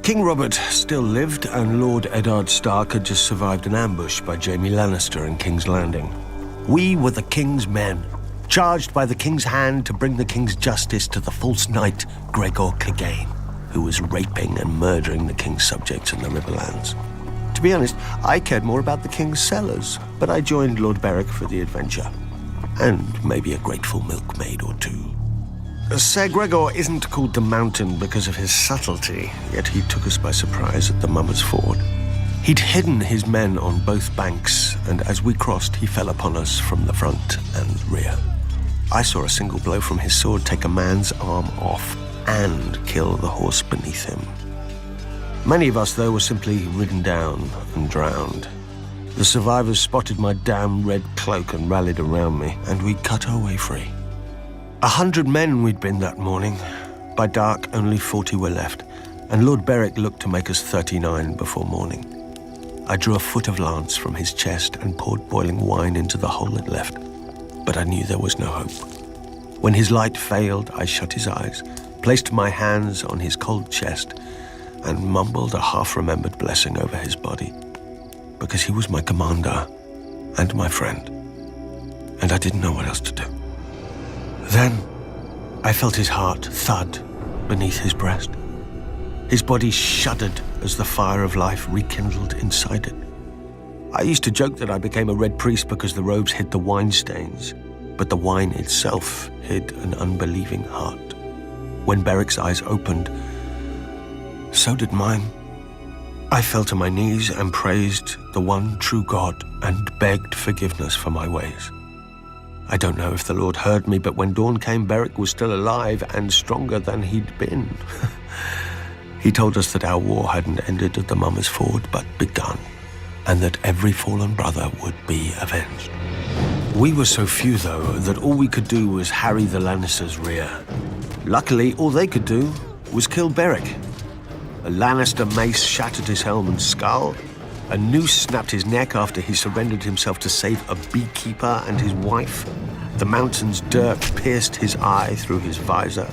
King Robert still lived, and Lord Eddard Stark had just survived an ambush by Jaime Lannister in King's Landing. We were the king's men, charged by the king's hand to bring the king's justice to the false knight Gregor Clegane, who was raping and murdering the king's subjects in the Riverlands. To be honest, I cared more about the king's cellars, but I joined Lord Beric for the adventure. And maybe a grateful milkmaid or two. Ser Gregor isn't called the Mountain because of his subtlety, yet he took us by surprise at the Mummer's Ford. He'd hidden his men on both banks, and as we crossed, he fell upon us from the front and rear. I saw a single blow from his sword take a man's arm off and kill the horse beneath him. Many of us, though, were simply ridden down and drowned. The survivors spotted my damn red cloak and rallied around me, and we cut our way free. 100 men we'd been that morning. By dark, only 40 were left, and Lord Beric looked to make us 39 before morning. I drew a foot of lance from his chest and poured boiling wine into the hole it left, but I knew there was no hope. When his light failed, I shut his eyes, placed my hands on his cold chest, and mumbled a half-remembered blessing over his body, because he was my commander and my friend, and I didn't know what else to do. Then, I felt his heart thud beneath his breast. His body shuddered as the fire of life rekindled inside it. I used to joke that I became a red priest because the robes hid the wine stains, but the wine itself hid an unbelieving heart. When Beric's eyes opened, so did mine. I fell to my knees and praised the one true God and begged forgiveness for my ways. I don't know if the Lord heard me, but when dawn came, Beric was still alive and stronger than he'd been. He told us that our war hadn't ended at the Mummer's Ford, but begun, and that every fallen brother would be avenged. We were so few, though, that all we could do was harry the Lannisters' rear. Luckily, all they could do was kill Beric. A Lannister mace shattered his helm and skull. A noose snapped his neck after he surrendered himself to save a beekeeper and his wife. The Mountain's dirk pierced his eye through his visor.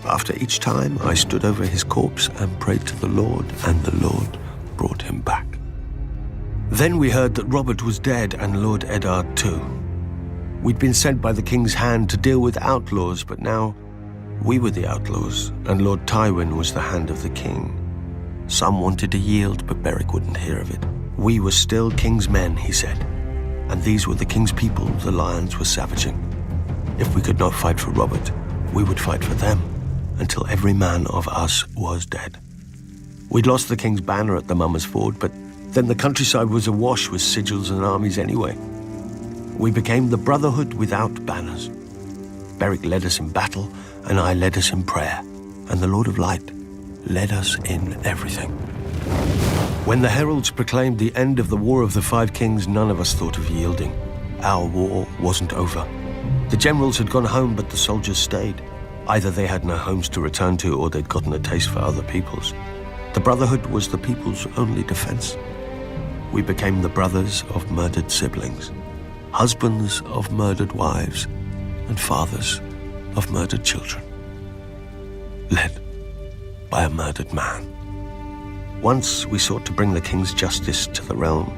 After each time, I stood over his corpse and prayed to the Lord, and the Lord brought him back. Then we heard that Robert was dead, and Lord Eddard too. We'd been sent by the king's hand to deal with outlaws, but now we were the outlaws, and Lord Tywin was the hand of the king. Some wanted to yield, but Beric wouldn't hear of it. We were still king's men, he said, and these were the king's people the lions were savaging. If we could not fight for Robert, we would fight for them, until every man of us was dead. We'd lost the king's banner at the Mummer's Ford, but then the countryside was awash with sigils and armies anyway. We became the Brotherhood Without Banners. Beric led us in battle, and I led us in prayer, and the Lord of Light led us in everything. When the heralds proclaimed the end of the War of the Five Kings, none of us thought of yielding. Our war wasn't over. The generals had gone home, but the soldiers stayed. Either they had no homes to return to, or they'd gotten a taste for other peoples. The Brotherhood was the people's only defense. We became the brothers of murdered siblings, husbands of murdered wives, and fathers of murdered children, led by a murdered man. Once we sought to bring the king's justice to the realm.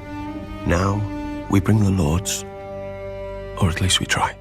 Now we bring the Lord's, or at least we try.